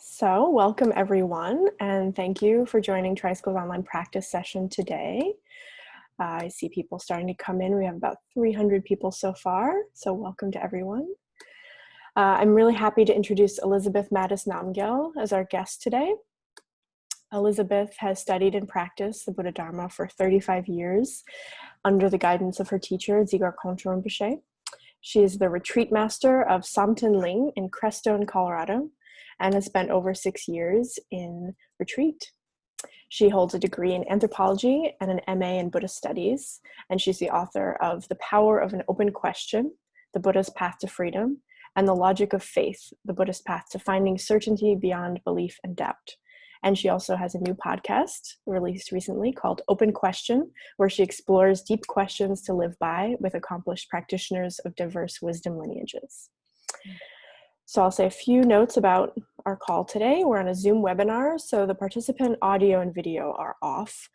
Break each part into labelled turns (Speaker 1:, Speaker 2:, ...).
Speaker 1: So, welcome everyone, and thank you for joining Tricycle's online practice session today. I see people starting to come in. We have about 300 people so far, so welcome to everyone. I'm really happy to introduce Elizabeth Mattis Namgyel as our guest today. Elizabeth has studied and practiced the Buddha Dharma for 35 years under the guidance of her teacher, Jack Kornfield. She is the retreat master of Samten Ling in Crestone, Colorado, and has spent over 6 years in retreat. She holds a degree in anthropology and an MA in Buddhist studies, and she's the author of The Power of an Open Question, The Buddha's Path to Freedom, and The Logic of Faith, The Buddhist Path to Finding Certainty Beyond Belief and Doubt. And she also has a new podcast released recently called Open Question, where she explores deep questions to live by with accomplished practitioners of diverse wisdom lineages. So I'll say a few notes about our call today. We're on a Zoom webinar, so the participant audio and video are off.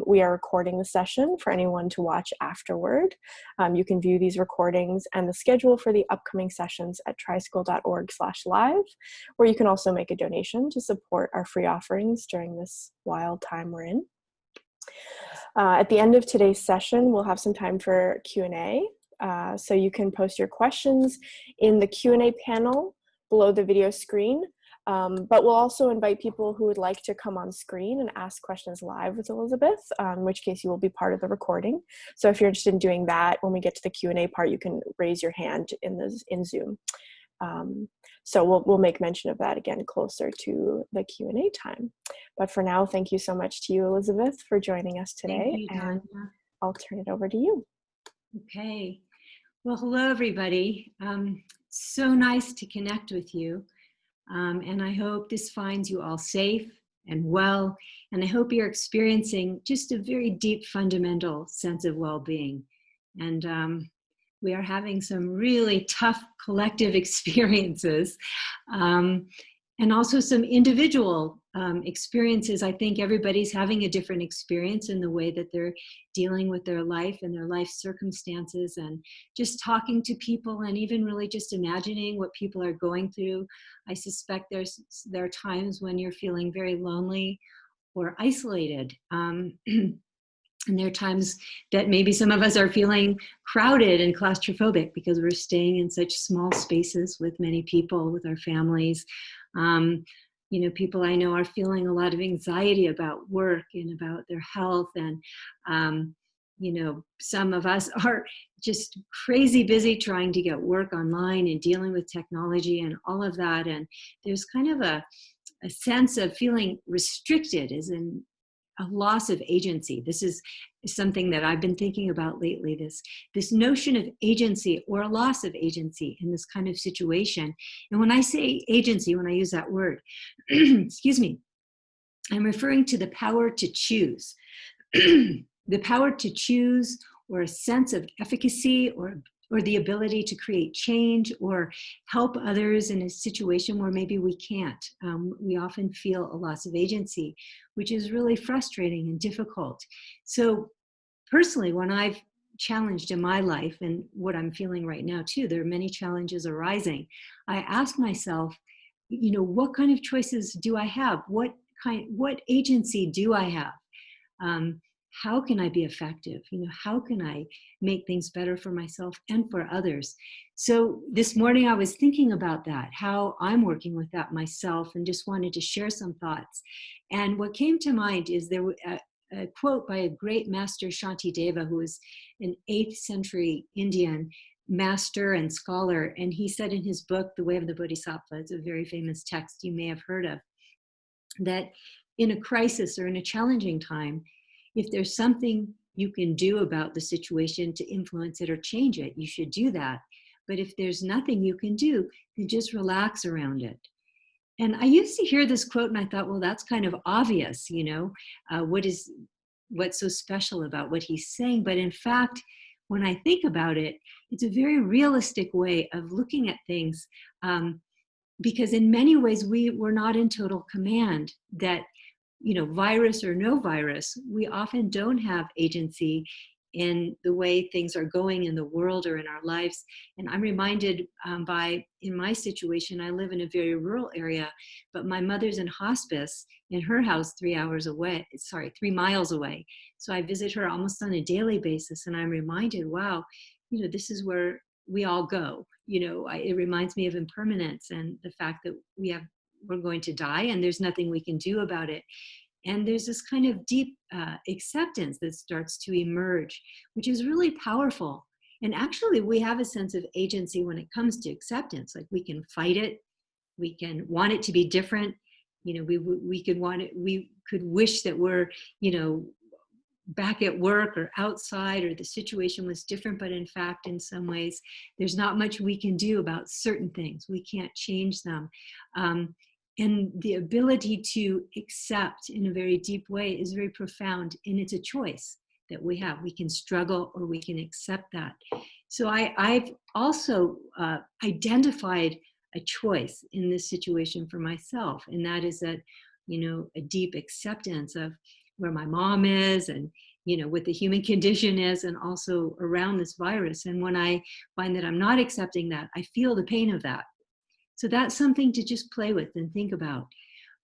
Speaker 1: We are recording the session for anyone to watch afterward. You can view these recordings and the schedule for the upcoming sessions at tricycle.org/live, where you can also make a donation to support our free offerings during this wild time we're in. At the end of today's session, we'll have some time for Q&A. So you can post your questions in the Q&A panel below the video screen, but we'll also invite people who would like to come on screen and ask questions live with Elizabeth, in which case you will be part of the recording. So if you're interested in doing that, when we get to the Q&A part, you can raise your hand in Zoom. So we'll make mention of that again closer to the Q&A time. But for now, thank you so much to you, Elizabeth, for joining us today, and I'll turn it over to you.
Speaker 2: Okay. Well, hello, everybody. So nice to connect with you. And I hope this finds you all safe and well. And I hope you're experiencing just a very deep, fundamental sense of well-being. And we are having some really tough collective experiences. And also some individual experiences. I think everybody's having a different experience in the way that they're dealing with their life and their life circumstances, and just talking to people and even really just imagining what people are going through. I suspect there are times when you're feeling very lonely or isolated. And there are times that maybe some of us are feeling crowded and claustrophobic because we're staying in such small spaces with many people, with our families. People I know are feeling a lot of anxiety about work and about their health. And, some of us are just crazy busy trying to get work online and dealing with technology and all of that. And there's kind of a sense of feeling restricted, as in a loss of agency. This is something that I've been thinking about lately, this notion of agency or a loss of agency in this kind of situation. And when I say agency, when I use that word, excuse me, I'm referring to the power to choose. The power to choose, or a sense of efficacy, or the ability to create change or help others in a situation where maybe we can't. We often feel a loss of agency, which is really frustrating and difficult. So personally, when I've challenged in my life, and what I'm feeling right now too, there are many challenges arising, I ask myself, what kind of choices do I have? What agency do I have? How can I be effective? How can I make things better for myself and for others? So this morning I was thinking about that, how I'm working with that myself, and just wanted to share some thoughts. And what came to mind is there a quote by a great master, Shantideva, who was an 8th century Indian master and scholar. And he said in his book, The Way of the Bodhisattva, it's a very famous text you may have heard of, that in a crisis or in a challenging time, if there's something you can do about the situation to influence it or change it, you should do that. But if there's nothing you can do, then just relax around it. And I used to hear this quote and I thought, well, that's kind of obvious, what's so special about what he's saying? But in fact, when I think about it, it's a very realistic way of looking at things, because in many ways we're not in total command. That virus or no virus, we often don't have agency in the way things are going in the world or in our lives. And I'm reminded in my situation, I live in a very rural area, but my mother's in hospice in her house 3 miles away. So I visit her almost on a daily basis. And I'm reminded, wow, this is where we all go. It reminds me of impermanence and the fact that we're going to die and there's nothing we can do about it. And there's this kind of deep acceptance that starts to emerge, which is really powerful. And actually, we have a sense of agency when it comes to acceptance. Like, we can fight it, we can want it to be different. We could wish that we're, back at work or outside, or the situation was different. But in fact, in some ways, there's not much we can do about certain things. We can't change them. And the ability to accept in a very deep way is very profound. And it's a choice that we have. We can struggle or we can accept that. So I've also identified a choice in this situation for myself. And that is that, a deep acceptance of where my mom is and, what the human condition is, and also around this virus. And when I find that I'm not accepting that, I feel the pain of that. So that's something to just play with and think about.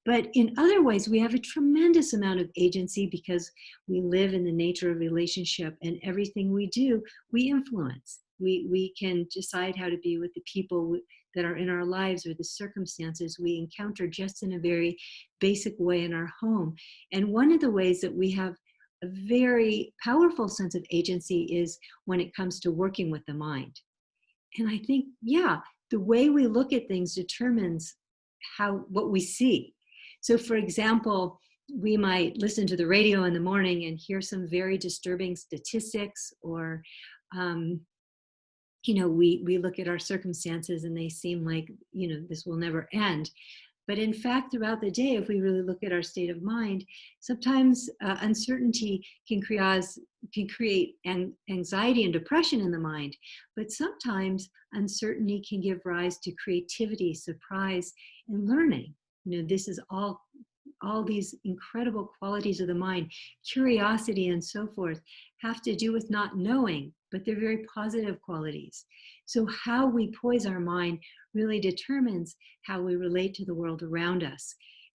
Speaker 2: But in other ways, we have a tremendous amount of agency because we live in the nature of relationship, and everything we do, we influence. We can decide how to be with the people that are in our lives or the circumstances we encounter just in a very basic way in our home. And one of the ways that we have a very powerful sense of agency is when it comes to working with the mind. And I think, the way we look at things determines what we see. So, for example, we might listen to the radio in the morning and hear some very disturbing statistics, or we look at our circumstances and they seem like, this will never end. But in fact, throughout the day, if we really look at our state of mind, sometimes uncertainty can create anxiety and depression in the mind. But sometimes uncertainty can give rise to creativity, surprise, and learning. This is all these incredible qualities of the mind, curiosity and so forth, have to do with not knowing, but they're very positive qualities. So how we poise our mind really determines how we relate to the world around us.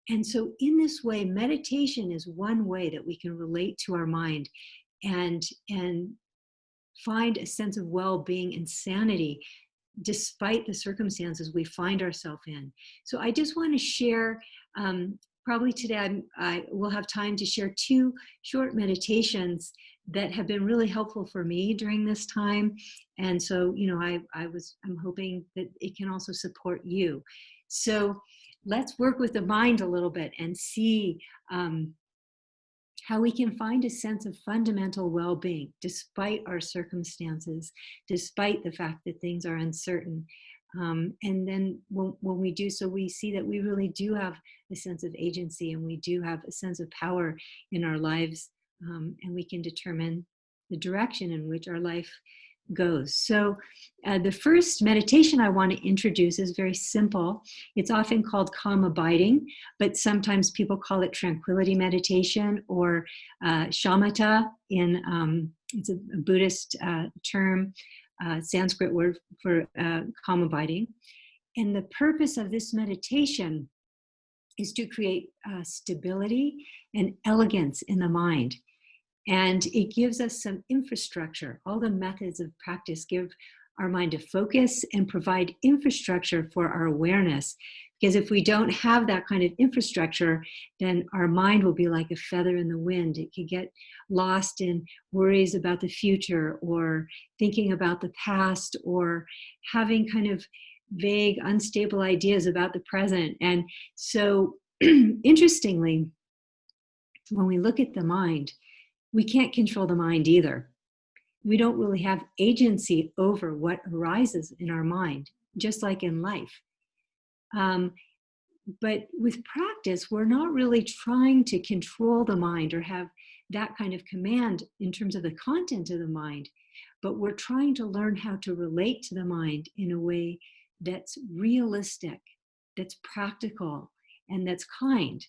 Speaker 2: And so in this way, meditation is one way that we can relate to our mind and find a sense of well-being and sanity despite the circumstances we find ourselves in. So I just want to share, probably today I will have time to share 2 short meditations that have been really helpful for me during this time. And so, I'm hoping that it can also support you. So let's work with the mind a little bit and see how we can find a sense of fundamental well-being despite our circumstances, despite the fact that things are uncertain. And then when we do so, we see that we really do have a sense of agency, and we do have a sense of power in our lives, and we can determine the direction in which our life goes. So the first meditation I want to introduce is very simple. It's often called calm abiding, but sometimes people call it tranquility meditation, or shamatha. It's a Buddhist term, Sanskrit word for calm abiding. And the purpose of this meditation is to create stability and elegance in the mind. And it gives us some infrastructure. All the methods of practice give our mind a focus and provide infrastructure for our awareness. Because if we don't have that kind of infrastructure, then our mind will be like a feather in the wind. It could get lost in worries about the future, or thinking about the past, or having kind of vague, unstable ideas about the present. And so, interestingly, when we look at the mind, we can't control the mind either. We don't really have agency over what arises in our mind, just like in life. But with practice, we're not really trying to control the mind or have that kind of command in terms of the content of the mind, but we're trying to learn how to relate to the mind in a way that's realistic, that's practical, and that's kind.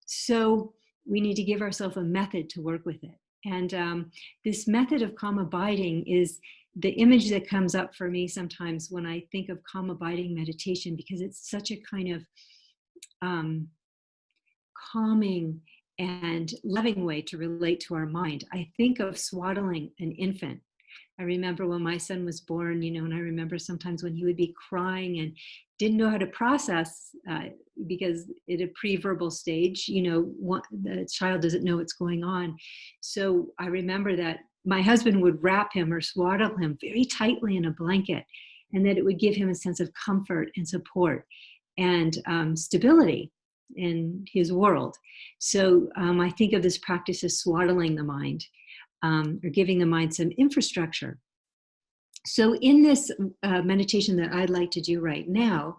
Speaker 2: So we need to give ourselves a method to work with it. And this method of calm abiding is the image that comes up for me sometimes when I think of calm abiding meditation, because it's such a kind of calming and loving way to relate to our mind. I think of swaddling an infant. I remember when my son was born, and I remember sometimes when he would be crying and didn't know how to process because at a pre-verbal stage, the child doesn't know what's going on. So I remember that my husband would wrap him or swaddle him very tightly in a blanket, and that it would give him a sense of comfort and support and stability in his world. So I think of this practice as swaddling the mind. Or giving the mind some infrastructure. So in this meditation that I'd like to do right now,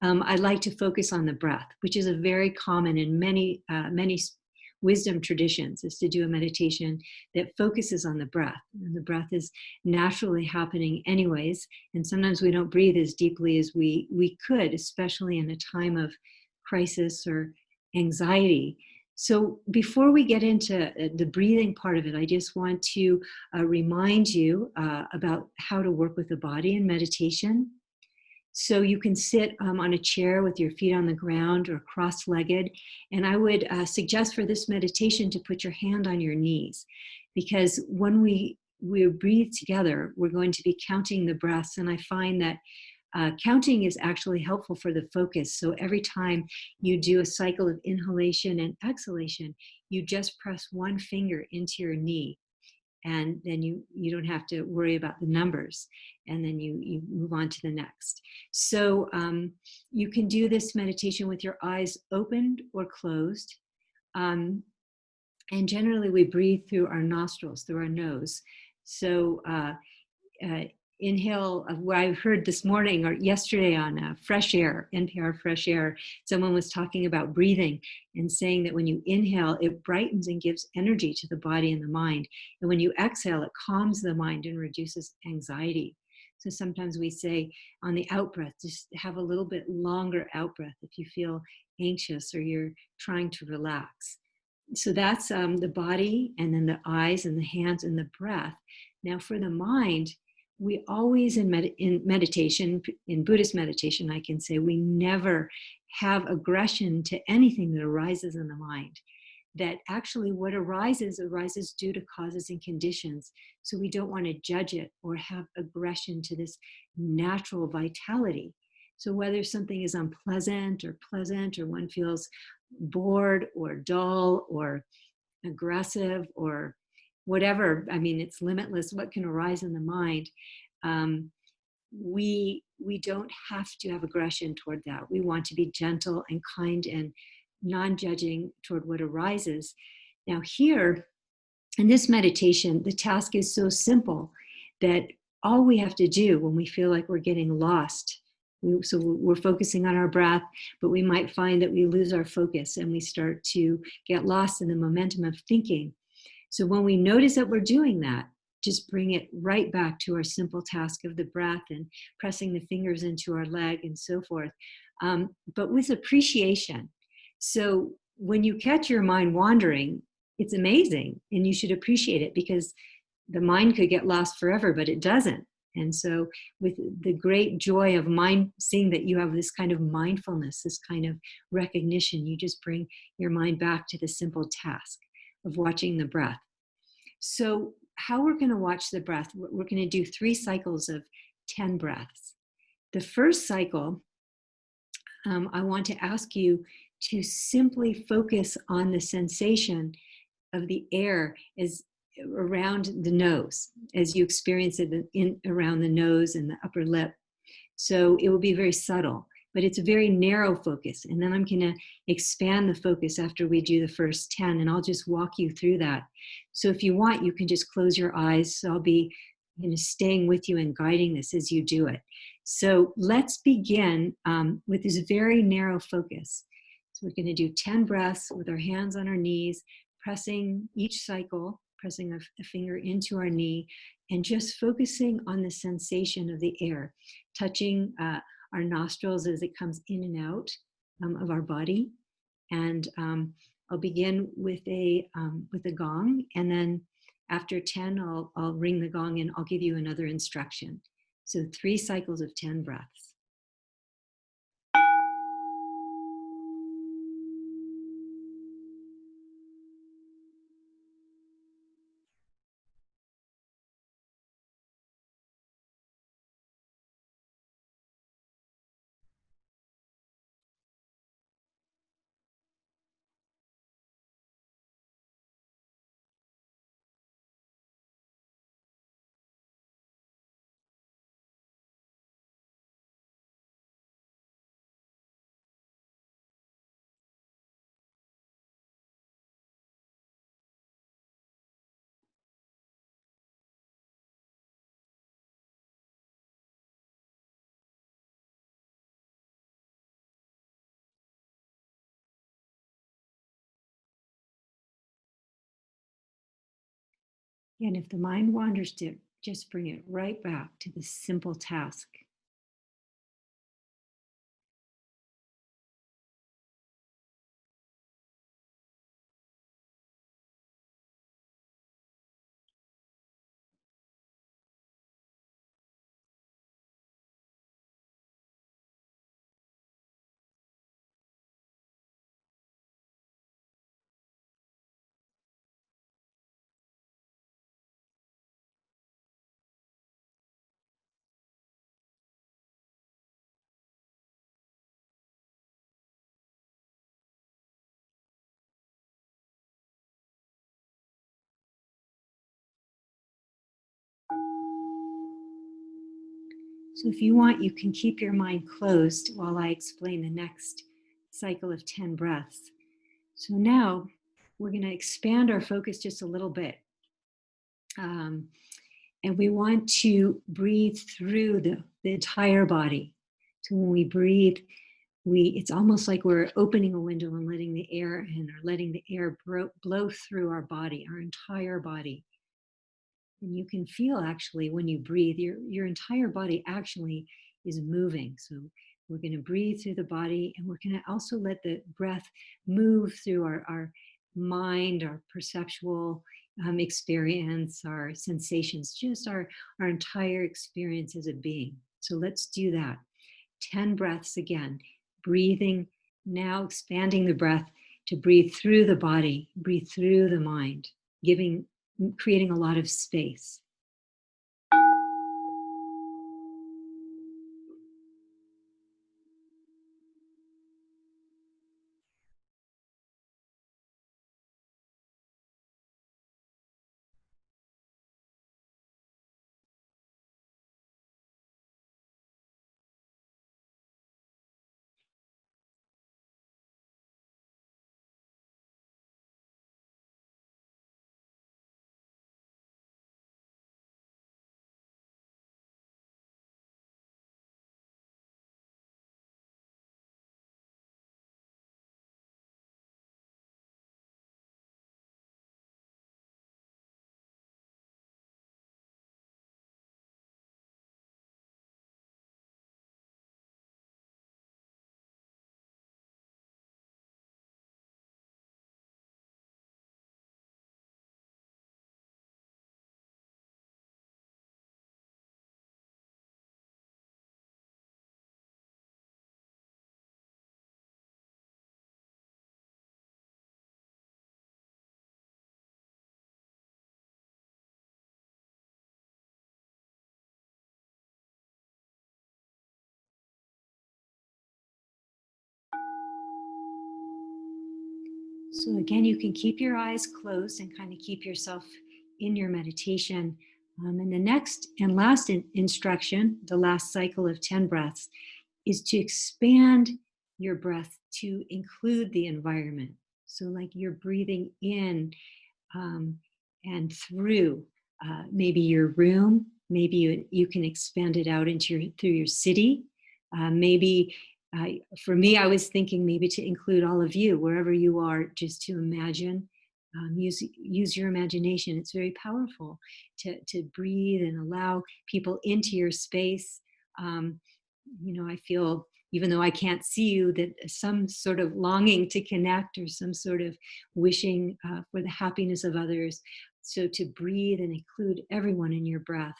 Speaker 2: I'd like to focus on the breath, which is a very common in many wisdom traditions, is to do a meditation that focuses on the breath. And the breath is naturally happening anyways, and sometimes we don't breathe as deeply as we could, especially in a time of crisis or anxiety. So before we get into the breathing part of it, I just want to remind you about how to work with the body in meditation. So you can sit on a chair with your feet on the ground or cross-legged. And I would suggest for this meditation to put your hand on your knees, because when we breathe together, we're going to be counting the breaths. And I find that counting is actually helpful for the focus. So every time you do a cycle of inhalation and exhalation, you just press one finger into your knee, and then you don't have to worry about the numbers, and then you move on to the next. So you can do this meditation with your eyes opened or closed. And generally we breathe through our nostrils, through our nose. So inhale, what I heard this morning or yesterday on Fresh Air, NPR Fresh Air, someone was talking about breathing and saying that when you inhale, it brightens and gives energy to the body and the mind. And when you exhale, it calms the mind and reduces anxiety. So sometimes we say on the out breath, just have a little bit longer out breath if you feel anxious or you're trying to relax. So that's the body, and then the eyes and the hands and the breath. Now for the mind, we always in meditation, in Buddhist meditation, I can say we never have aggression to anything that arises in the mind. That actually what arises due to causes and conditions. So we don't want to judge it or have aggression to this natural vitality. So whether something is unpleasant or pleasant, or one feels bored or dull or aggressive or whatever, I mean, it's limitless what can arise in the mind. We don't have to have aggression toward that. We want to be gentle and kind and non-judging toward what arises. Now here, in this meditation, the task is so simple that all we have to do when we feel like we're getting lost, so we're focusing on our breath, but we might find that we lose our focus and we start to get lost in the momentum of thinking. So when we notice that we're doing that, just bring it right back to our simple task of the breath and pressing the fingers into our leg and so forth, but with appreciation. So when you catch your mind wandering, it's amazing, and you should appreciate it, because the mind could get lost forever, but it doesn't. And so with the great joy of mind, seeing that you have this kind of mindfulness, this kind of recognition, you just bring your mind back to the simple task of watching the breath. So how we're going to watch the breath, we're going to do 3 cycles of 10 breaths. The first cycle, I want to ask you to simply focus on the sensation of the air as around the nose, as you experience it around the nose and the upper lip. So it will be very subtle, but it's a very narrow focus. And then I'm going to expand the focus after we do the first 10, and I'll just walk you through that. So if you want, you can just close your eyes. So I'll be staying with you and guiding this as you do it. So let's begin with this very narrow focus. So we're going to do 10 breaths with our hands on our knees, pressing each cycle, pressing a finger into our knee, and just focusing on the sensation of the air, touching our nostrils as it comes in and out of our body. And I'll begin with a gong, and then After 10, I'll ring the gong and I'll give you another instruction. So 3 cycles of 10 breaths. And if the mind wanders, to just bring it right back to the simple task. So if you want, you can keep your mind closed while I explain the next cycle of 10 breaths. So now we're going to expand our focus just a little bit. And we want to breathe through the entire body. So when we breathe, it's almost like we're opening a window and letting the air in, or letting the air blow through our body, our entire body. And you can feel, actually, when you breathe, your entire body actually is moving. So we're going to breathe through the body, and we're going to also let the breath move through our mind, our perceptual experience, our sensations, just our entire experience as a being. So let's do that. 10 breaths again, breathing, now expanding the breath to breathe through the body, breathe through the mind, creating a lot of space. So again, you can keep your eyes closed and kind of keep yourself in your meditation. And the next and last instruction, the last cycle of 10 breaths, is to expand your breath to include the environment. So like you're breathing in and through maybe your room, maybe you can expand it out into through your city. Maybe for me, I was thinking maybe to include all of you, wherever you are, just to imagine. Use your imagination. It's very powerful to breathe and allow people into your space. I feel, even though I can't see you, that some sort of longing to connect, or some sort of wishing for the happiness of others. So to breathe and include everyone in your breath,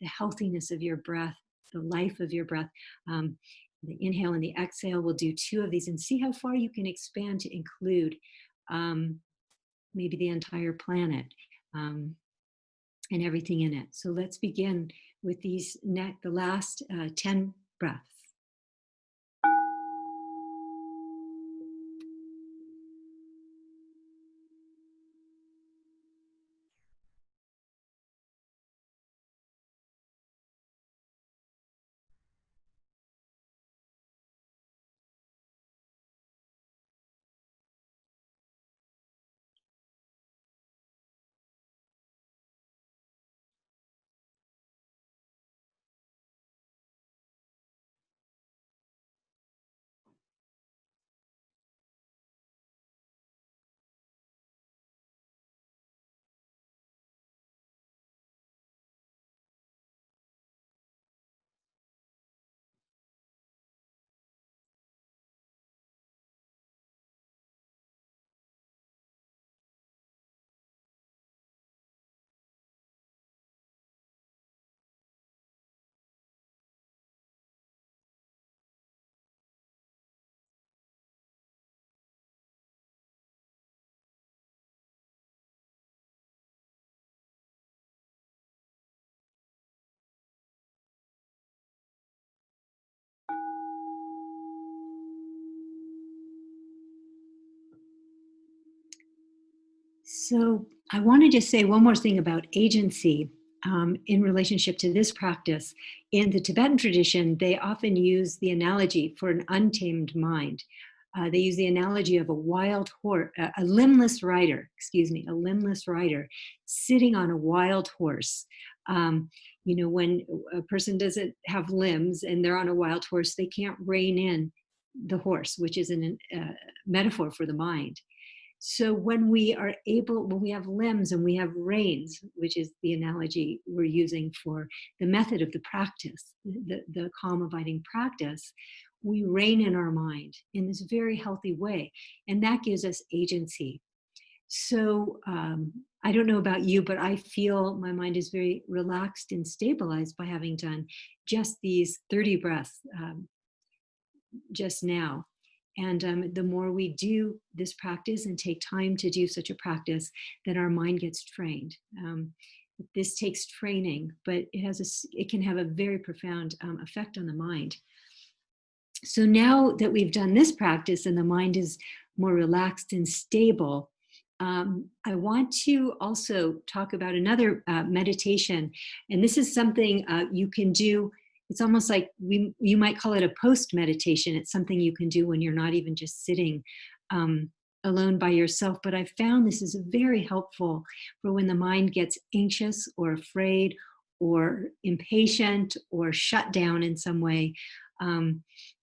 Speaker 2: the healthiness of your breath, the life of your breath. The inhale and the exhale, we'll do 2 of these and see how far you can expand to include maybe the entire planet and everything in it. So let's begin with these the last 10 breaths. So I wanted to say one more thing about agency in relationship to this practice. In the Tibetan tradition, they often use the analogy for an untamed mind. They use the analogy of a wild horse, a limbless rider, a limbless rider sitting on a wild horse. When a person doesn't have limbs and they're on a wild horse, they can't rein in the horse, which is a metaphor for the mind. So when we have limbs and we have reins, which is the analogy we're using for the method of the practice, the calm abiding practice, we rein in our mind in this very healthy way. And that gives us agency. So I don't know about you, but I feel my mind is very relaxed and stabilized by having done just these 30 breaths just now. And the more we do this practice and take time to do such a practice, then our mind gets trained. This takes training, but it can have a very profound effect on the mind. So now that we've done this practice and the mind is more relaxed and stable, I want to also talk about another meditation. And this is something you can do. It's almost like you might call it a post meditation. It's something you can do when you're not even just sitting alone by yourself. But I found this is very helpful for when the mind gets anxious or afraid or impatient or shut down in some way.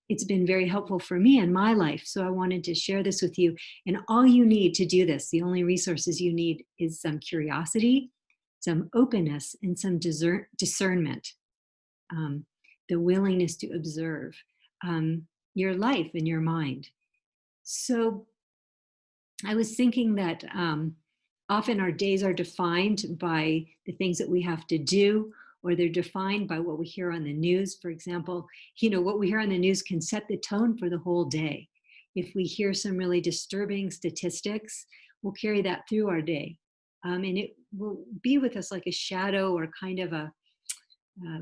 Speaker 2: It's been very helpful for me in my life. So I wanted to share this with you. And all you need to do this, the only resources you need is some curiosity, some openness, and some discernment. The willingness to observe your life and your mind. So I was thinking that often our days are defined by the things that we have to do, or they're defined by what we hear on the news. For example, what we hear on the news can set the tone for the whole day. If we hear some really disturbing statistics, we'll carry that through our day. And it will be with us like a shadow or kind of a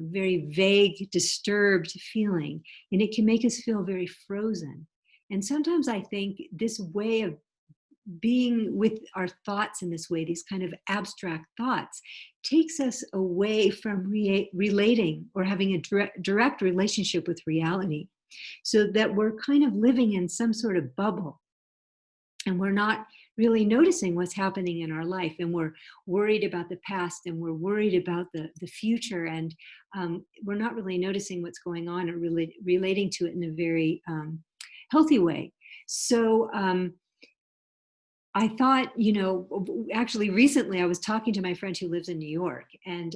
Speaker 2: very vague, disturbed feeling. And it can make us feel very frozen. And sometimes I think this way of being with our thoughts in this way, these kind of abstract thoughts, takes us away from relating or having a direct relationship with reality, so that we're kind of living in some sort of bubble and we're not really noticing what's happening in our life, and we're worried about the past and we're worried about the future, and we're not really noticing what's going on or relating to it in a very healthy way. So I thought, actually recently I was talking to my friend who lives in New York, and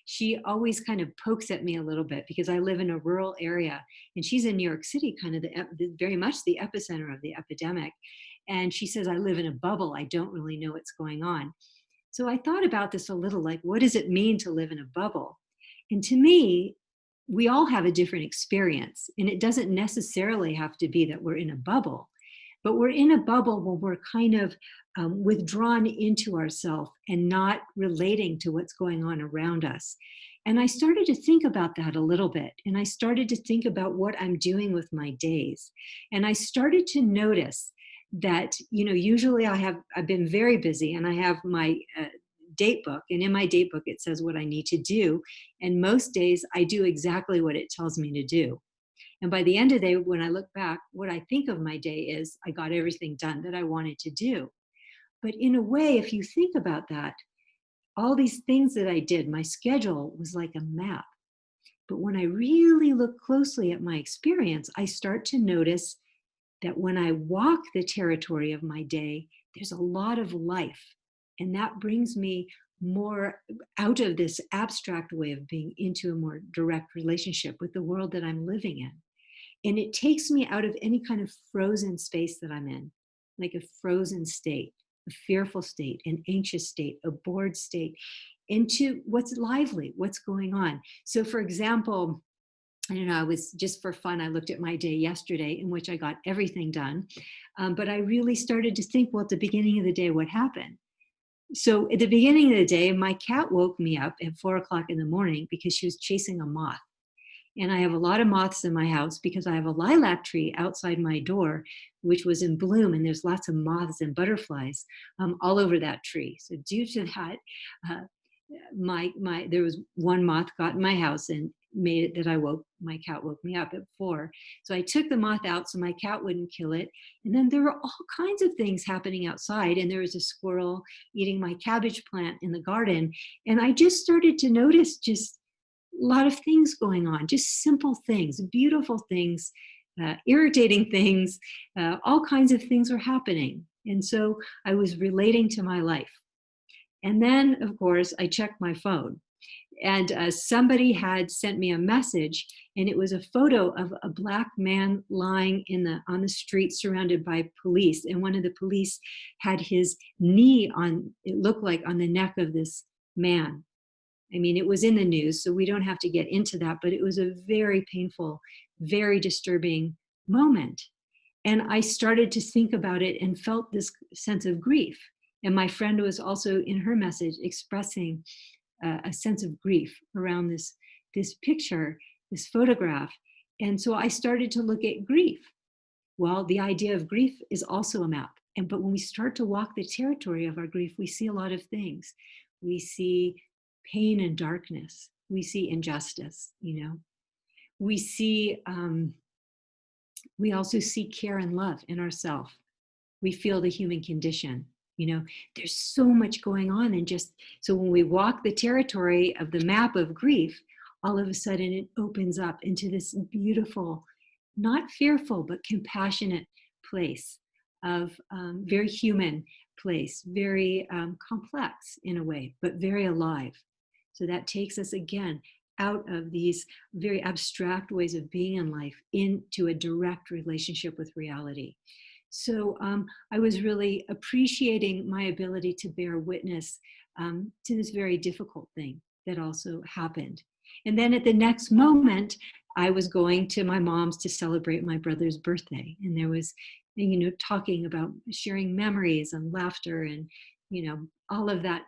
Speaker 2: she always kind of pokes at me a little bit because I live in a rural area and she's in New York City, kind of very much the epicenter of the epidemic. And she says, I live in a bubble. I don't really know what's going on. So I thought about this a little, like, what does it mean to live in a bubble? And to me, we all have a different experience. And it doesn't necessarily have to be that we're in a bubble, but we're in a bubble when we're kind of withdrawn into ourselves and not relating to what's going on around us. And I started to think about that a little bit. And I started to think about what I'm doing with my days. And I started to notice that, usually I've been very busy, and I have my date book. And in my date book, it says what I need to do. And most days I do exactly what it tells me to do. And by the end of the day, when I look back, what I think of my day is I got everything done that I wanted to do. But in a way, if you think about that, all these things that I did, my schedule was like a map. But when I really look closely at my experience, I start to notice that when I walk the territory of my day, there's a lot of life. And that brings me more out of this abstract way of being into a more direct relationship with the world that I'm living in. And it takes me out of any kind of frozen space that I'm in, like a frozen state, a fearful state, an anxious state, a bored state, into what's lively, what's going on. So for example, I don't know, I was just for fun, I looked at my day yesterday in which I got everything done. But I really started to think, well, at the beginning of the day, what happened? So at the beginning of the day, my cat woke me up at 4 o'clock in the morning because she was chasing a moth. And I have a lot of moths in my house because I have a lilac tree outside my door, which was in bloom, and there's lots of moths and butterflies all over that tree. So due to that, uh, there was one moth got in my house and made it that my cat woke me up at 4. So I took the moth out so my cat wouldn't kill it. And then there were all kinds of things happening outside, and there was a squirrel eating my cabbage plant in the garden. And I just started to notice just a lot of things going on, just simple things, beautiful things, irritating things, all kinds of things were happening. And so I was relating to my life. And then, of course, I checked my phone, and somebody had sent me a message, and it was a photo of a Black man lying on the street surrounded by police. And one of the police had his knee it looked like on the neck of this man. I mean, it was in the news, so we don't have to get into that, but it was a very painful, very disturbing moment. And I started to think about it and felt this sense of grief. And my friend was also in her message expressing a sense of grief around this picture, this photograph. And so I started to look at grief. Well, the idea of grief is also a map. But when we start to walk the territory of our grief, we see a lot of things. We see pain and darkness. We see injustice, We see, we also see care and love in ourselves. We feel the human condition. There's so much going on. And so when we walk the territory of the map of grief, all of a sudden it opens up into this beautiful, not fearful, but compassionate place of very human place, very complex in a way, but very alive. So that takes us again out of these very abstract ways of being in life into a direct relationship with reality. So I was really appreciating my ability to bear witness to this very difficult thing that also happened. And then at the next moment, I was going to my mom's to celebrate my brother's birthday. And there was, talking about sharing memories and laughter and, all of that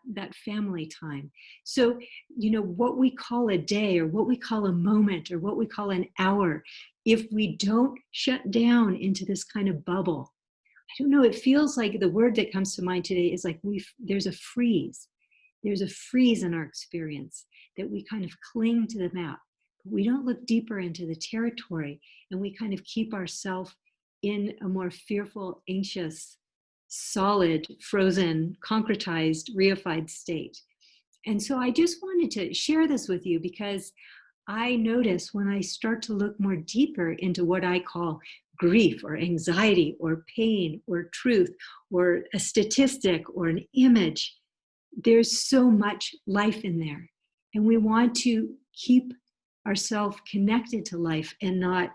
Speaker 2: family time. So, what we call a day or what we call a moment or what we call an hour, if we don't shut down into this kind of bubble, I don't know, it feels like the word that comes to mind today is like there's a freeze. There's a freeze in our experience that we kind of cling to the map. But we don't look deeper into the territory, and we kind of keep ourselves in a more fearful, anxious, solid, frozen, concretized, reified state. And so I just wanted to share this with you because I notice when I start to look more deeper into what I call grief or anxiety or pain or truth or a statistic or an image, there's so much life in there. And we want to keep ourselves connected to life and not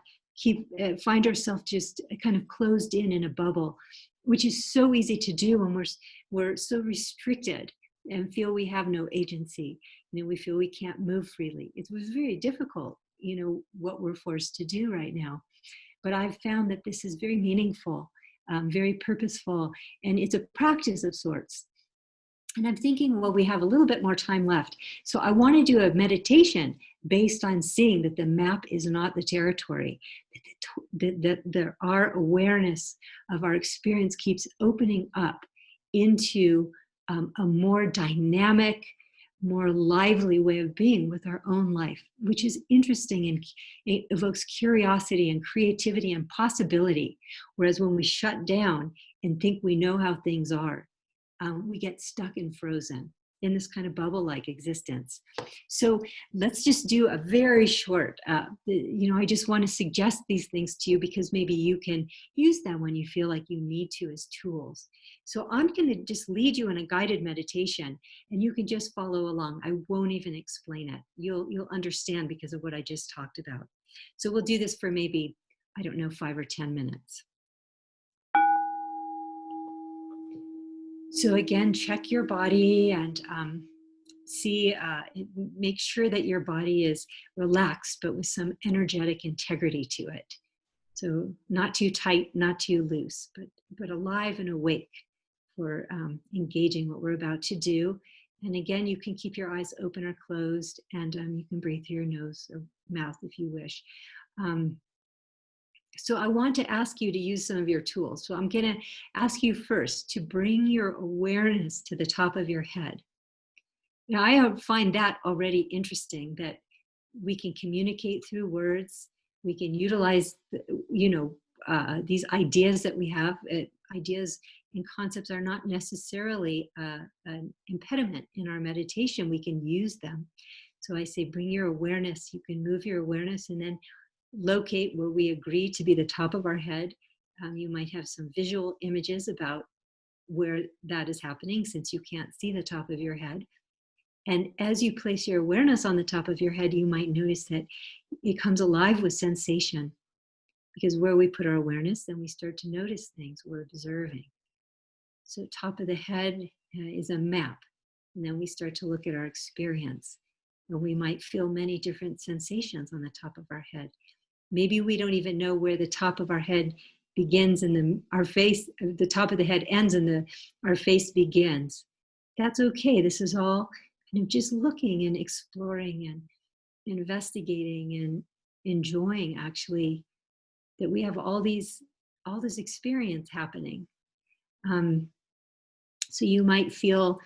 Speaker 2: find ourselves just kind of closed in a bubble, which is so easy to do when we're so restricted and feel we have no agency. We feel we can't move freely. It was very difficult, what we're forced to do right now. But I've found that this is very meaningful, very purposeful, and it's a practice of sorts. And I'm thinking, well, we have a little bit more time left. So I want to do a meditation based on seeing that the map is not the territory, that our awareness of our experience keeps opening up into a more dynamic, more lively way of being with our own life, which is interesting and it evokes curiosity and creativity and possibility. Whereas when we shut down and think we know how things are, we get stuck and frozen in this kind of bubble-like existence. So let's just do a very short, I just want to suggest these things to you because maybe you can use them when you feel like you need to as tools. So I'm going to just lead you in a guided meditation and you can just follow along. I won't even explain it. You'll understand because of what I just talked about. So we'll do this for maybe, 5 or 10 minutes. So again, check your body and make sure that your body is relaxed, but with some energetic integrity to it. So not too tight, not too loose, but alive and awake for engaging what we're about to do. And again, you can keep your eyes open or closed, and you can breathe through your nose or mouth if you wish. So I want to ask you to use some of your tools. So I'm going to ask you first to bring your awareness to the top of your head. Now, I find that already interesting, that we can communicate through words. We can utilize, these ideas that we have. Ideas and concepts are not necessarily an impediment in our meditation. We can use them. So I say, bring your awareness. You can move your awareness and then locate where we agree to be the top of our head. You might have some visual images about where that is happening since you can't see the top of your head. And as you place your awareness on the top of your head, you might notice that it comes alive with sensation, because where we put our awareness, then we start to notice things we're observing. So top of the head is a map. And then we start to look at our experience. And we might feel many different sensations on the top of our head. Maybe we don't even know where the top of our head begins and our face, the top of the head ends and our face begins. That's okay. This is all kind of just looking and exploring and investigating and enjoying, actually, that we have all this experience happening. So you might feel,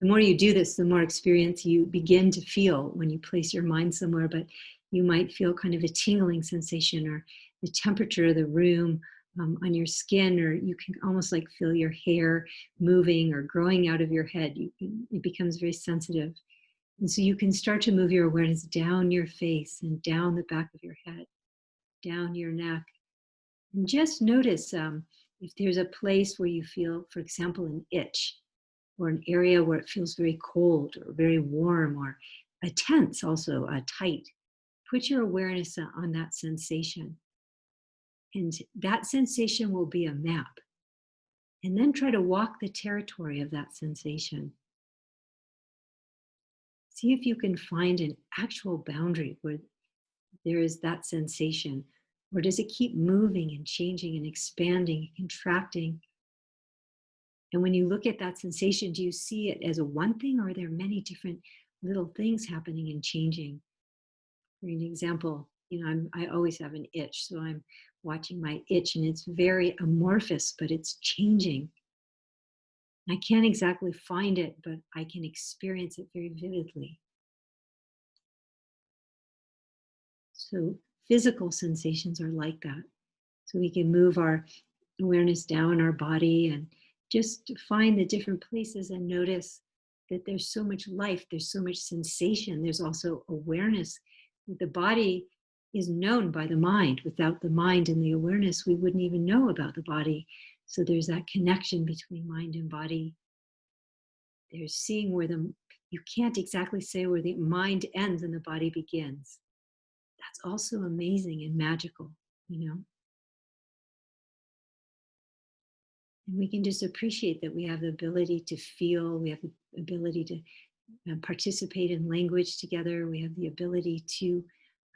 Speaker 2: the more you do this, the more experience you begin to feel when you place your mind somewhere, but you might feel kind of a tingling sensation or the temperature of the room on your skin, or you can almost like feel your hair moving or growing out of your head. It becomes very sensitive. And so you can start to move your awareness down your face and down the back of your head, down your neck. And just notice if there's a place where you feel, for example, an itch, or an area where it feels very cold or very warm, or a tense, also tight. Put your awareness on that sensation. And that sensation will be a map. And then try to walk the territory of that sensation. See if you can find an actual boundary where there is that sensation. Or does it keep moving and changing and expanding and contracting? And when you look at that sensation, do you see it as a one thing, or are there many different little things happening and changing? For an example, I always have an itch, so I'm watching my itch and it's very amorphous, but it's changing. I can't exactly find it, but I can experience it very vividly. So physical sensations are like that. So we can move our awareness down our body and just find the different places and notice that there's so much life, there's so much sensation, there's also awareness. The body is known by the mind. Without the mind and the awareness, we wouldn't even know about the body. So there's that connection between mind and body. There's seeing where you can't exactly say where the mind ends and the body begins. That's also amazing and magical, And we can just appreciate that we have the ability to feel, we have the ability to participate in language together, we have the ability to,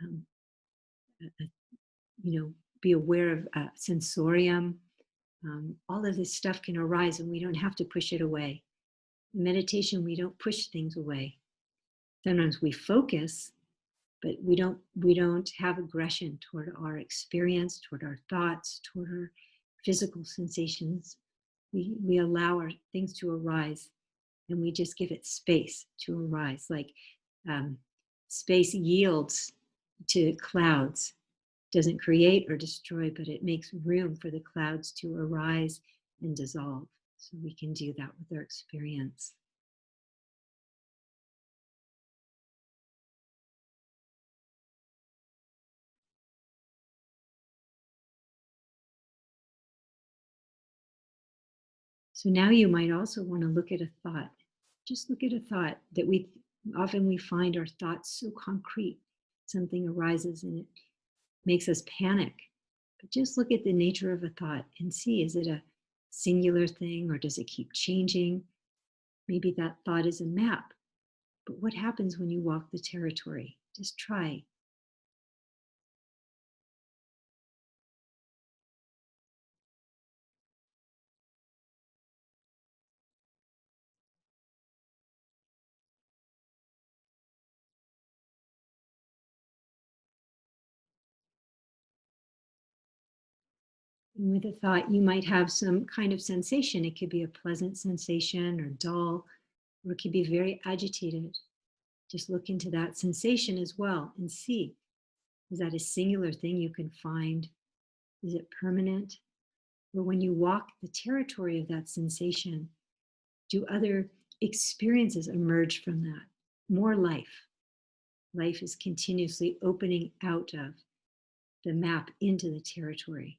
Speaker 2: um, be aware of sensorium. All of this stuff can arise and we don't have to push it away. In meditation, we don't push things away. Sometimes we focus, but we don't have aggression toward our experience, toward our thoughts, toward our physical sensations. We allow our things to arise, and we just give it space to arise, like space yields to clouds. Doesn't create or destroy, but it makes room for the clouds to arise and dissolve. So we can do that with our experience. So now you might also want to look at a thought. Just look at a thought that we find our thoughts so concrete. Something arises and it makes us panic. But just look at the nature of a thought and see, is it a singular thing or does it keep changing? Maybe that thought is a map. But what happens when you walk the territory? Just try. And with a thought, you might have some kind of sensation. It could be a pleasant sensation or dull, or it could be very agitated. Just look into that sensation as well and see, is that a singular thing you can find? Is it permanent? Or when you walk the territory of that sensation, do other experiences emerge from that? More life. Life is continuously opening out of the map into the territory.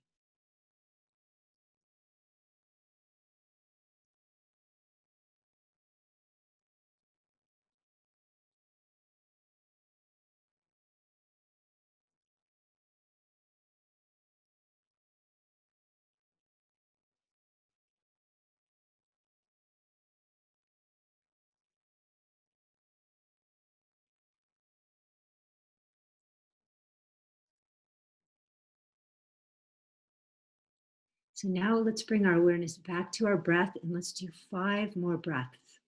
Speaker 2: So now let's bring our awareness back to our breath and let's do 5 more breaths.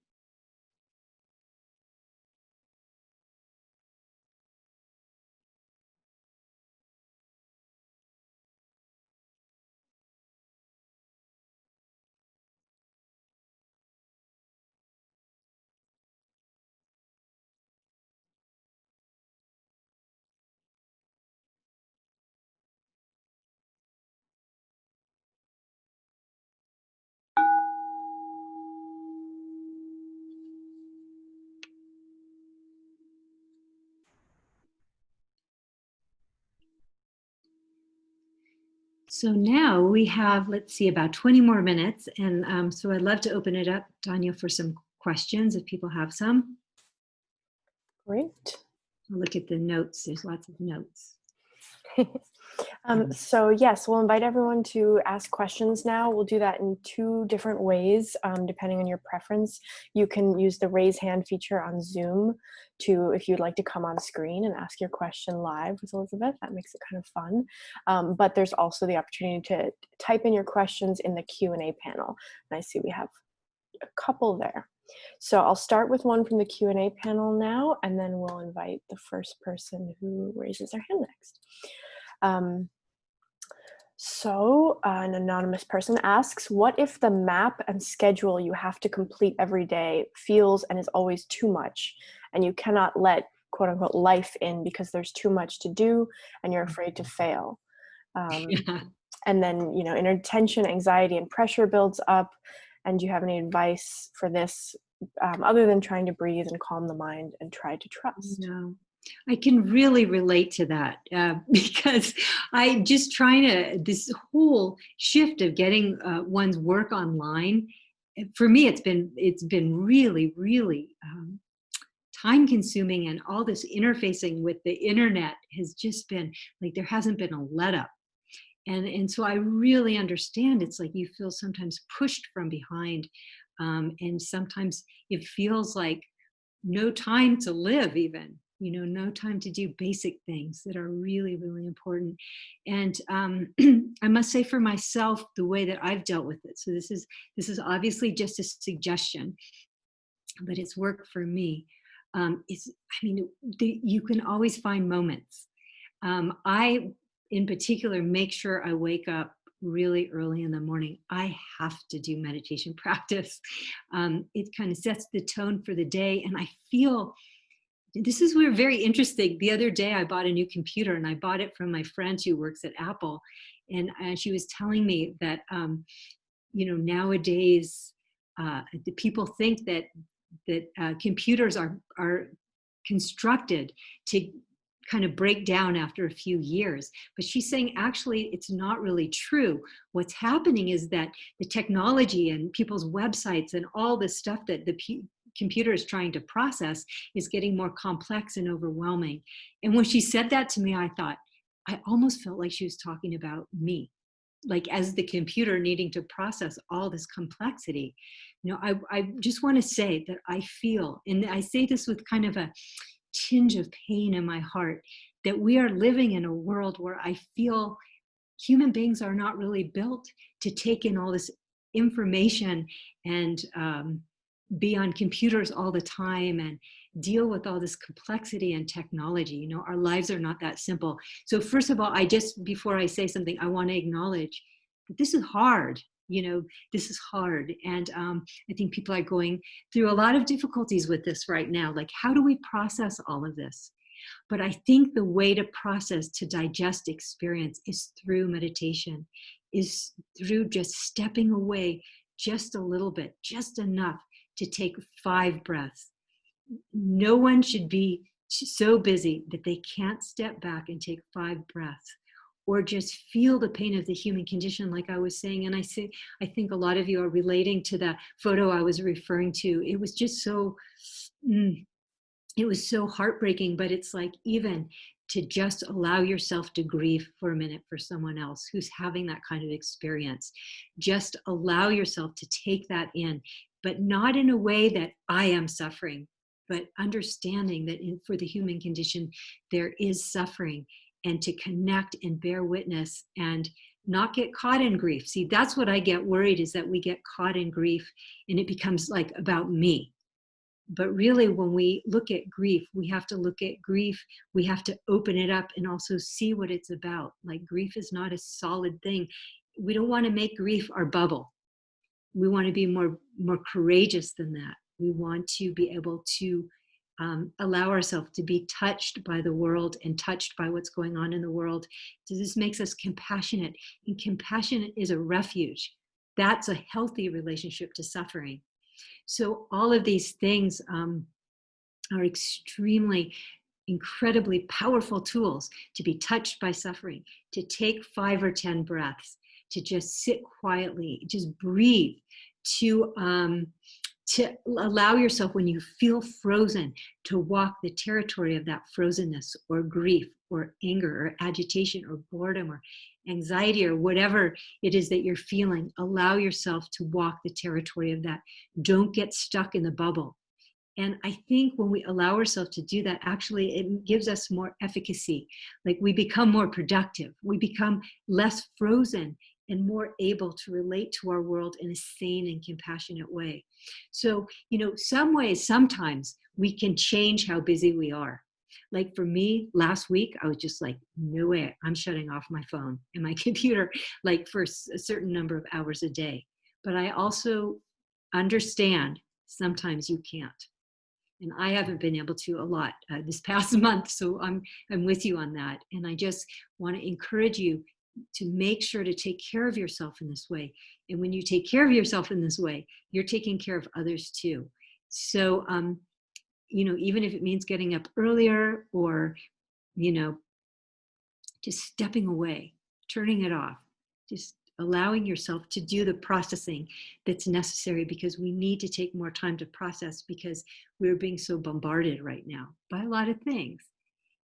Speaker 2: So now we have, let's see, about 20 more minutes. And so I'd love to open it up, Danya, for some questions if people have some.
Speaker 1: Great.
Speaker 2: I'll look at the notes. There's lots of notes.
Speaker 1: So yes, we'll invite everyone to ask questions now. We'll do that in 2 different ways, depending on your preference. You can use the raise hand feature on Zoom if you'd like to come on screen and ask your question live with Elizabeth. That makes it kind of fun. But there's also the opportunity to type in your questions in the Q&A panel. And I see we have a couple there. So I'll start with one from the Q&A panel now, and then we'll invite the first person who raises their hand next. So an anonymous person asks, what if the map and schedule you have to complete every day feels and is always too much, and you cannot let quote unquote life in because there's too much to do and you're afraid to fail? And then, inner tension, anxiety, and pressure builds up. And do you have any advice for this other than trying to breathe and calm the mind and try to trust?
Speaker 2: No. I can really relate to that because I just this whole shift of getting one's work online. For me, it's been really, really time consuming, and all this interfacing with the internet has just been like, there hasn't been a let up. And so I really understand. It's like you feel sometimes pushed from behind, and sometimes it feels like no time to live, even, no time to do basic things that are really, really important. And I must say, for myself, the way that I've dealt with it, so this is obviously just a suggestion, but it's worked for me. Is I mean, you can always find moments. I, in particular, make sure I wake up really early in the morning. I have to do meditation practice. It kind of sets the tone for the day. And I feel this is where very interesting. The other day, I bought a new computer, and I bought it from my friend who works at Apple. And she was telling me that, nowadays, the people think that computers are constructed to kind of break down after a few years. But she's saying actually it's not really true. What's happening is that the technology and people's websites and all the stuff that the computer is trying to process is getting more complex and overwhelming. And when she said that to me, I thought, I almost felt like she was talking about me, like as the computer needing to process all this complexity. I just want to say that I feel, and I say this with kind of a tinge of pain in my heart, that we are living in a world where I feel human beings are not really built to take in all this information and be on computers all the time and deal with all this complexity and technology. Our lives are not that simple. So first of all, before I say something, I want to acknowledge that this is hard. This is hard. And I think people are going through a lot of difficulties with this right now. Like, how do we process all of this? But I think the way to process, to digest experience is through meditation, is through just stepping away just a little bit, just enough to take 5 breaths. No one should be so busy that they can't step back and take 5 breaths, or just feel the pain of the human condition, like I was saying. And I think a lot of you are relating to that photo I was referring to. It was just so, it was so heartbreaking. But it's like, even to just allow yourself to grieve for a minute for someone else who's having that kind of experience. Just allow yourself to take that in, but not in a way that I am suffering, but understanding that for the human condition, there is suffering, and to connect and bear witness and not get caught in grief. See, that's what I get worried, is that we get caught in grief and it becomes like about me. But really, when we look at grief, we have to look at grief. We have to open it up and also see what it's about. Like, grief is not a solid thing. We don't want to make grief our bubble. We want to be more courageous than that. We want to be able to allow ourselves to be touched by the world and touched by what's going on in the world. So this makes us compassionate, and compassion is a refuge. That's a healthy relationship to suffering. So all of these things are extremely, incredibly powerful tools to be touched by suffering, to take 5 or 10 breaths, to just sit quietly, just breathe, to allow yourself, when you feel frozen, to walk the territory of that frozenness, or grief, or anger, or agitation, or boredom, or anxiety, or whatever it is that you're feeling. Allow yourself to walk the territory of that. Don't get stuck in the bubble. And I think when we allow ourselves to do that, actually, it gives us more efficacy. Like, we become more productive. We become less frozen and more able to relate to our world in a sane and compassionate way. So, some ways, sometimes we can change how busy we are. Like, for me, last week, I was just like, no way, I'm shutting off my phone and my computer, like, for a certain number of hours a day. But I also understand sometimes you can't. And I haven't been able to a lot this past month. So I'm with you on that. And I just want to encourage you to make sure to take care of yourself in this way. And when you take care of yourself in this way, you're taking care of others too. So, even if it means getting up earlier, or, just stepping away, turning it off, just allowing yourself to do the processing that's necessary, because we need to take more time to process, because we're being so bombarded right now by a lot of things.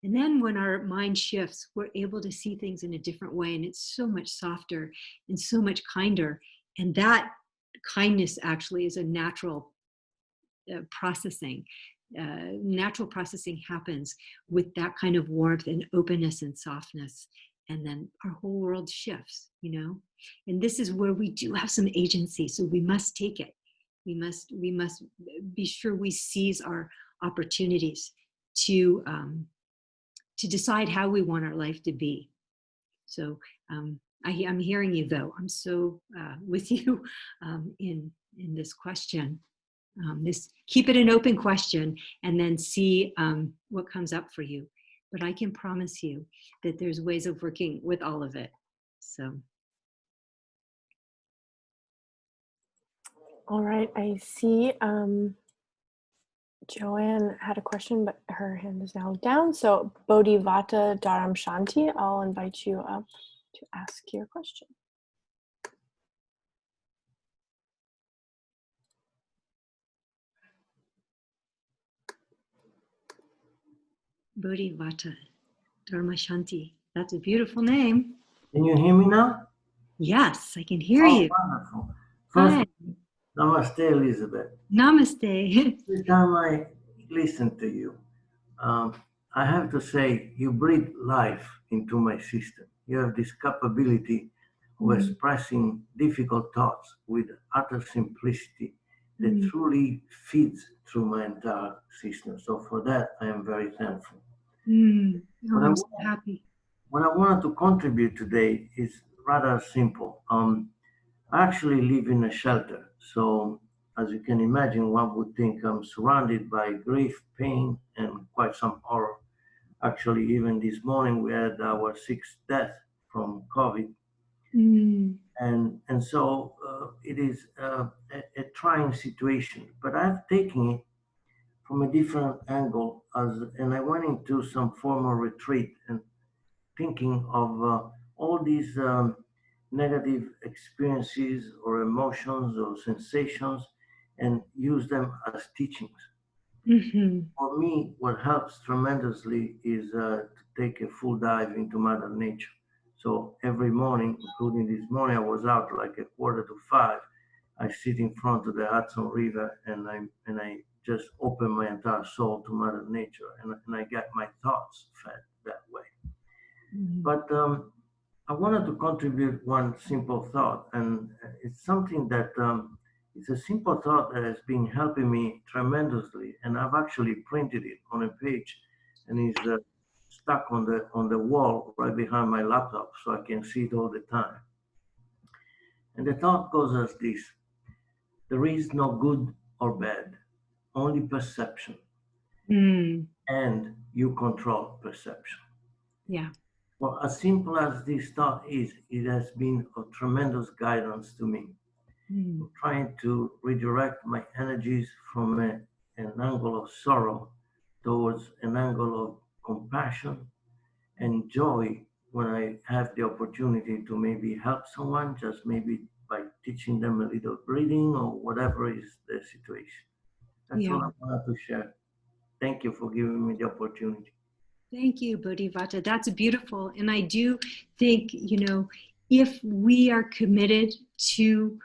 Speaker 2: And then when our mind shifts, we're able to see things in a different way. And it's so much softer and so much kinder. And that kindness actually is a natural processing. Natural processing happens with that kind of warmth and openness and softness. And then our whole world shifts, And this is where we do have some agency. So we must take it. We must be sure we seize our opportunities to decide how we want our life to be. So I'm hearing you, though. I'm so with you in this question. Keep it an open question and then see what comes up for you. But I can promise you that there's ways of working with all of it. So.
Speaker 1: All right, I see Joanne had a question, but her hand is now down. So Bodhivata Dharam Shanti, I'll invite you up to ask your question.
Speaker 2: Bodhivata Dharma Shanti. That's a beautiful name.
Speaker 3: Can you hear me now?
Speaker 2: Yes, I can hear you.
Speaker 3: Wonderful. First,
Speaker 2: Hi.
Speaker 3: Namaste, Elizabeth.
Speaker 2: Namaste.
Speaker 3: Every time I listen to you, I have to say you breathe life into my system. You have this capability of expressing difficult thoughts with utter simplicity that truly feeds through my entire system. So for that, I am very thankful.
Speaker 2: I'm so happy.
Speaker 3: What I wanted to contribute today is rather simple. I actually live in a shelter. So as you can imagine, one would think I'm surrounded by grief, pain, and quite some horror. Actually, even this morning, we had our sixth death from COVID. And so it is a trying situation. But I've taken it from a different angle, and I went into some formal retreat and thinking of all these negative experiences or emotions or sensations and use them as teachings. For me, what helps tremendously is to take a full dive into Mother Nature. So every morning, including this morning, I was out like 4:45. I sit in front of the Hudson River and I just open my entire soul to Mother Nature, and I get my thoughts fed that way. But I wanted to contribute one simple thought, and it's something that it's a simple thought that has been helping me tremendously, and I've actually printed it on a page, and it's stuck on the wall right behind my laptop, so I can see it all the time. And the thought goes as this: there is no good or bad, only perception, and you control perception.
Speaker 2: Yeah.
Speaker 3: Well, as simple as this thought is, it has been of tremendous guidance to me. Trying to redirect my energies from an angle of sorrow towards an angle of compassion and joy when I have the opportunity to maybe help someone, just maybe by teaching them a little breathing or whatever is the situation. That's all I wanted to share. Thank you for giving me the opportunity.
Speaker 2: Thank you, Bodhivata. That's beautiful. And I do think, if we are committed to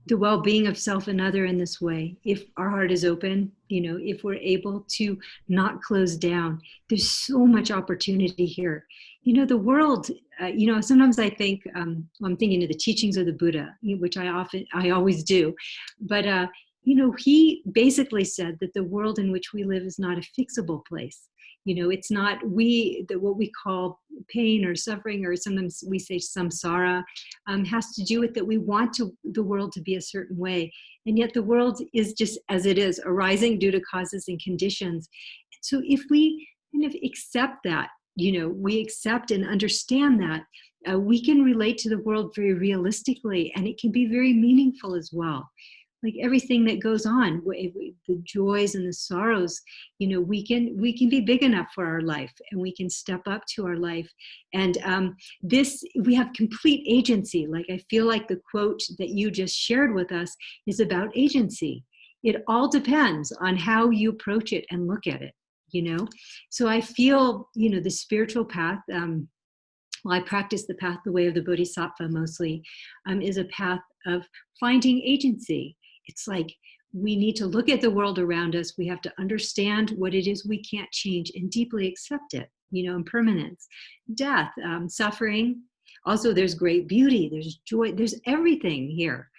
Speaker 2: the well-being of self and other in this way, if our heart is open, if we're able to not close down, there's so much opportunity here. The world, sometimes I think, I'm thinking of the teachings of the Buddha, which I always do. But, he basically said that the world in which we live is not a fixable place. It's not what we call pain or suffering, or sometimes we say samsara, has to do with that we want the world to be a certain way. And yet the world is just as it is, arising due to causes and conditions. So if we kind of accept that, we accept and understand that, we can relate to the world very realistically, and it can be very meaningful as well. Like everything that goes on, the joys and the sorrows, we can be big enough for our life, and we can step up to our life. And we have complete agency. Like I feel like the quote that you just shared with us is about agency. It all depends on how you approach it and look at it. So I feel, the spiritual path, well, I practice the path, the way of the Bodhisattva mostly, is a path of finding agency. It's like we need to look at the world around us. We have to understand what it is we can't change and deeply accept it, impermanence, death, suffering. Also, there's great beauty, there's joy, there's everything here,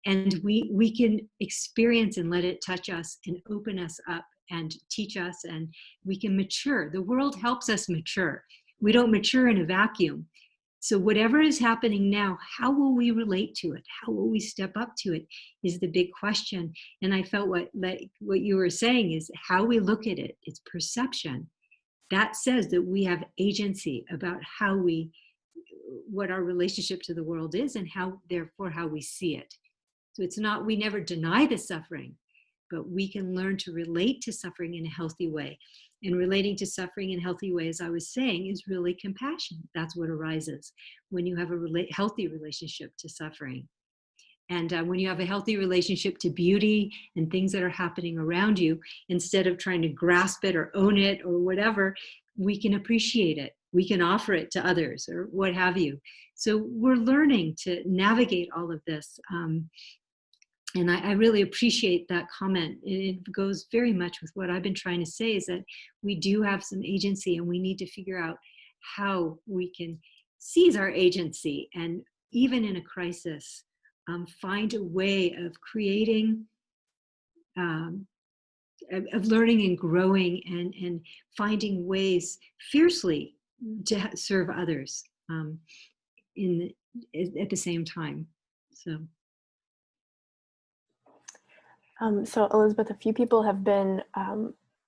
Speaker 2: and we can experience and let it touch us and open us up and teach us, and we can mature. The world helps us mature. We don't mature in a vacuum. So whatever is happening now, how will we relate to it? How will we step up to it is the big question. And I felt what you were saying is how we look at it. It's perception. That says that we have agency about what our relationship to the world is, and therefore how we see it. So it's not, we never deny the suffering, but we can learn to relate to suffering in a healthy way. And relating to suffering in a healthy way, as I was saying, is really compassion. That's what arises when you have a healthy relationship to suffering. And when you have a healthy relationship to beauty and things that are happening around you, instead of trying to grasp it or own it or whatever, we can appreciate it. We can offer it to others or what have you. So we're learning to navigate all of this. And I really appreciate that comment. It goes very much with what I've been trying to say, is that we do have some agency, and we need to figure out how we can seize our agency, and even in a crisis, find a way of creating, of learning and growing, and finding ways fiercely to serve others at the same time.
Speaker 1: So Elizabeth, a few people have been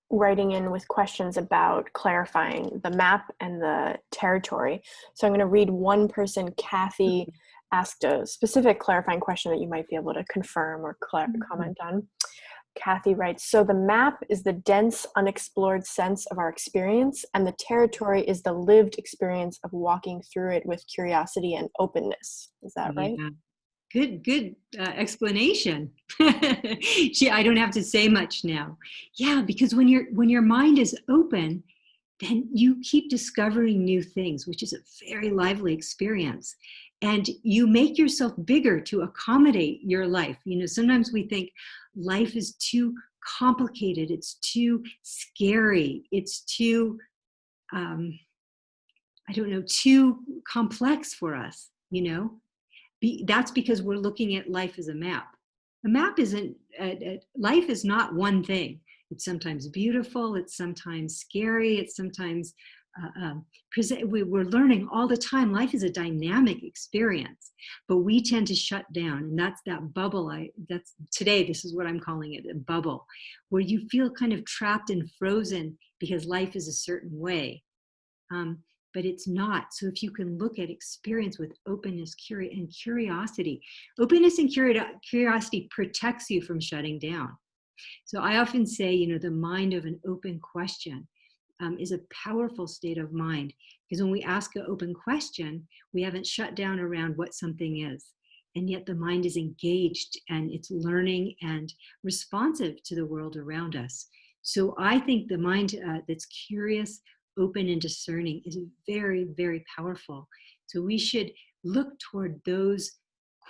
Speaker 1: writing in with questions about clarifying the map and the territory. So I'm going to read one person. Kathy asked a specific clarifying question that you might be able to confirm or comment on. Kathy writes, so the map is the dense, unexplored sense of our experience, and the territory is the lived experience of walking through it with curiosity and openness. Is that right?
Speaker 2: Good explanation. I don't have to say much now. Yeah, because when your mind is open, then you keep discovering new things, which is a very lively experience. And you make yourself bigger to accommodate your life. Sometimes we think life is too complicated. It's too scary. It's too, too complex for us, That's because we're looking at life as a map. A map isn't, life is not one thing. It's sometimes beautiful, it's sometimes scary, it's sometimes, we're learning all the time. Life is a dynamic experience, but we tend to shut down. And that's that bubble. Today, this is what I'm calling it, a bubble, where you feel kind of trapped and frozen because life is a certain way. But it's not. So if you can look at experience with openness, and curiosity, openness and curiosity protects you from shutting down. So I often say, the mind of an open question is a powerful state of mind, because when we ask an open question, we haven't shut down around what something is. And yet the mind is engaged, and it's learning and responsive to the world around us. So I think the mind that's curious, open, and discerning is very, very powerful. So we should look toward those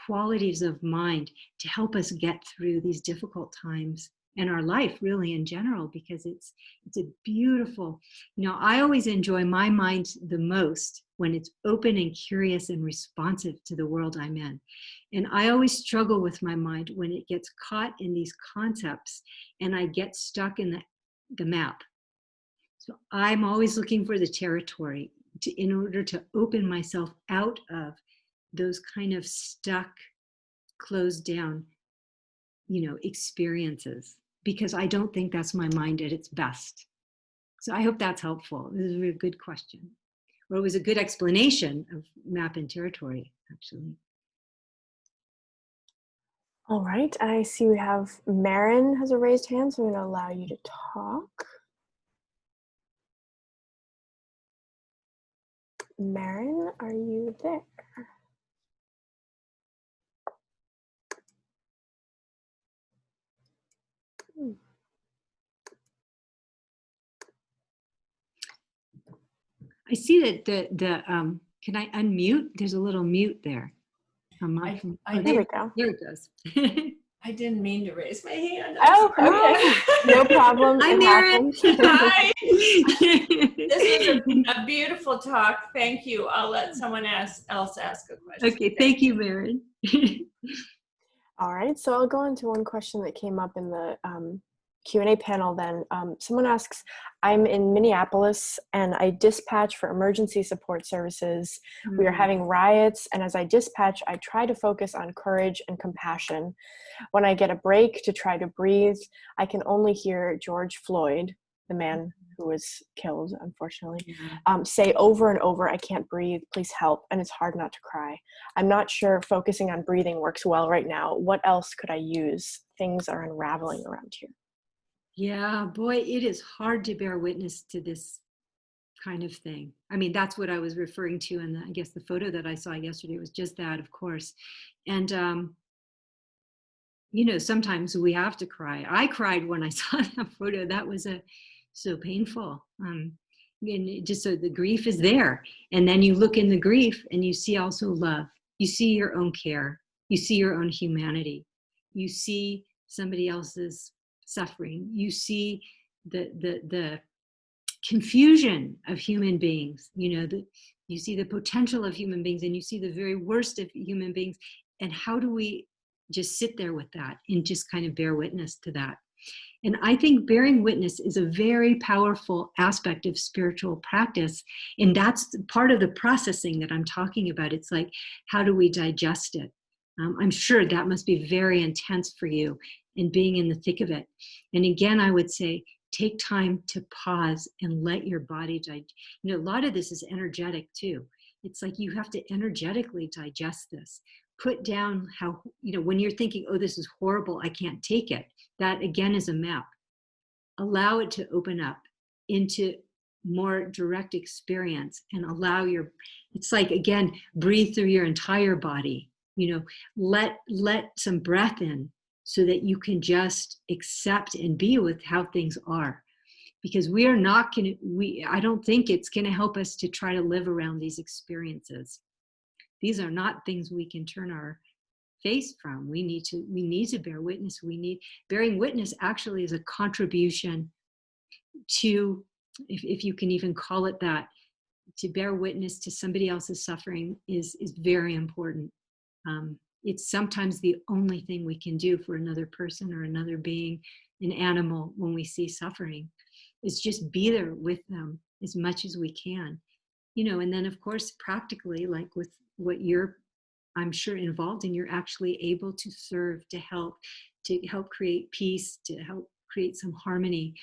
Speaker 2: qualities of mind to help us get through these difficult times in our life, really in general, because it's a beautiful, I always enjoy my mind the most when it's open and curious and responsive to the world I'm in. And I always struggle with my mind when it gets caught in these concepts and I get stuck in the map. So I'm always looking for the territory in order to open myself out of those kind of stuck, closed down, experiences, because I don't think that's my mind at its best. So I hope that's helpful. This is a really good question. Or it was a good explanation of map and territory, actually.
Speaker 1: All right, I see we have Marin has a raised hand, so I'm going to allow you to talk. Marin, are you there?
Speaker 2: I see that can I unmute? There's a little mute there.
Speaker 1: There we go.
Speaker 2: There it goes.
Speaker 4: I didn't mean to raise my hand.
Speaker 1: Oh, okay. No problem.
Speaker 2: Hi,
Speaker 1: It
Speaker 2: Maren.
Speaker 1: happens.
Speaker 4: Hi. This was a beautiful talk. Thank you. I'll let someone else ask a question.
Speaker 2: Okay, thank you, Maren.
Speaker 1: All right, so I'll go into one question that came up in the Q&A panel then. Someone asks, I'm in Minneapolis and I dispatch for emergency support services. We are having riots, and as I dispatch, I try to focus on courage and compassion. When I get a break to try to breathe, I can only hear George Floyd, the man who was killed, unfortunately, say over and over, I can't breathe, please help, and it's hard not to cry. I'm not sure focusing on breathing works well right now. What else could I use? Things are unraveling around here.
Speaker 2: Yeah, boy, it is hard to bear witness to this kind of thing. I mean, that's what I was referring to, and I guess the photo that I saw yesterday was just that, of course. And sometimes we have to cry. I cried when I saw that photo. That was so painful. And just so the grief is there, and then you look in the grief, and you see also love. You see your own care. You see your own humanity. You see somebody else's suffering. You see the confusion of human beings. You see the potential of human beings, and you see the very worst of human beings. And how do we just sit there with that and just kind of bear witness to that? And I think bearing witness is a very powerful aspect of spiritual practice. And that's part of the processing that I'm talking about. It's like, how do we digest it? I'm sure that must be very intense for you in being in the thick of it. And again, I would say, take time to pause and let your body digest. A lot of this is energetic too. It's like you have to energetically digest this. Put down how, when you're thinking, oh, this is horrible, I can't take it. That again is a map. Allow it to open up into more direct experience and allow it's like, again, breathe through your entire body. Let some breath in so that you can just accept and be with how things are. Because we are not going to, I don't think it's going to help us to try to live around these experiences. These are not things we can turn our face from. We need to bear witness. Bearing witness actually is a contribution to, if you can even call it that, to bear witness to somebody else's suffering is very important. It's sometimes the only thing we can do for another person or another being, an animal, when we see suffering, is just be there with them as much as we can. And then of course, practically, like with what you're, I'm sure, involved in, you're actually able to serve, to help create peace, to help create some harmony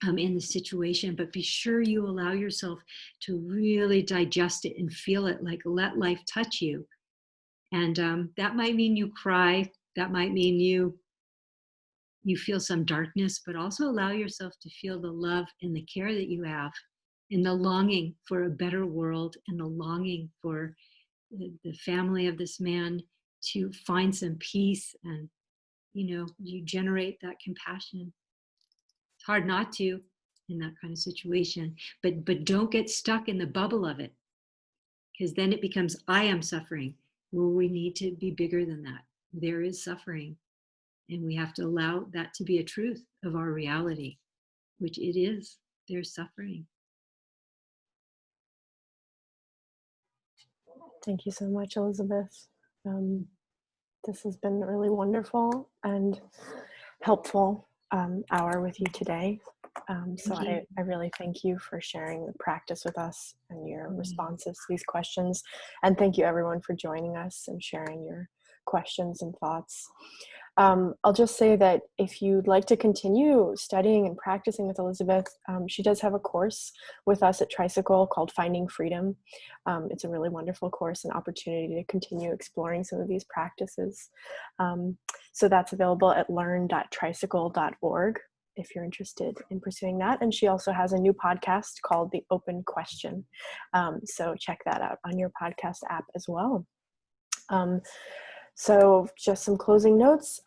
Speaker 2: in the situation. But be sure you allow yourself to really digest it and feel it, like let life touch you. And that might mean you cry. That might mean you feel some darkness, but also allow yourself to feel the love and the care that you have, and the longing for a better world, and the longing for the family of this man to find some peace. And, you generate that compassion. It's hard not to in that kind of situation, but don't get stuck in the bubble of it, because then it becomes, I am suffering. Well, we need to be bigger than that. There is suffering, and we have to allow that to be a truth of our reality, which it is. There's suffering.
Speaker 1: Thank you so much, Elizabeth. This has been really wonderful and helpful hour with you today. So I really thank you for sharing the practice with us and your responses to these questions. And thank you everyone for joining us and sharing your questions and thoughts. I'll just say that if you'd like to continue studying and practicing with Elizabeth, she does have a course with us at Tricycle called Finding Freedom. It's a really wonderful course and opportunity to continue exploring some of these practices. So that's available at learn.tricycle.org if you're interested in pursuing that. And she also has a new podcast called The Open Question. So check that out on your podcast app as well. So just some closing notes.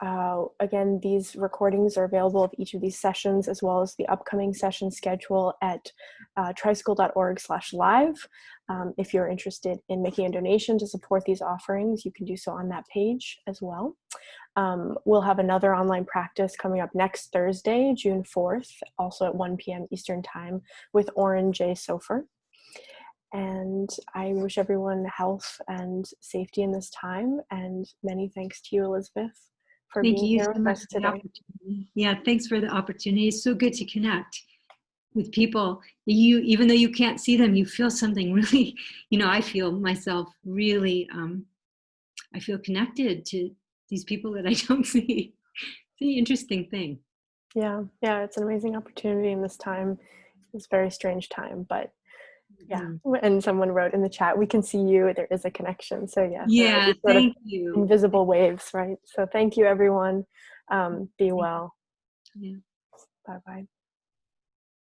Speaker 1: Again, these recordings are available of each of these sessions, as well as the upcoming session schedule at tricycle.org/live. If you're interested in making a donation to support these offerings, you can do so on that page as well. We'll have another online practice coming up next Thursday, June 4th, also at 1 p.m. Eastern Time, with Oren J. Sofer. And I wish everyone health and safety in this time. And many thanks to you, Elizabeth, for being here with us today.
Speaker 2: Yeah, thanks for the opportunity. It's so good to connect with people. Even though you can't see them, you feel something really, I feel myself really, I feel connected to these people that I don't see. It's an interesting thing.
Speaker 1: Yeah, it's an amazing opportunity in this time. It's a very strange time, but yeah. And someone wrote in the chat, we can see you, there is a connection. So yeah,
Speaker 2: thank you.
Speaker 1: Invisible waves, right? So thank you, everyone. Be well.
Speaker 2: Yeah.
Speaker 1: Bye-bye.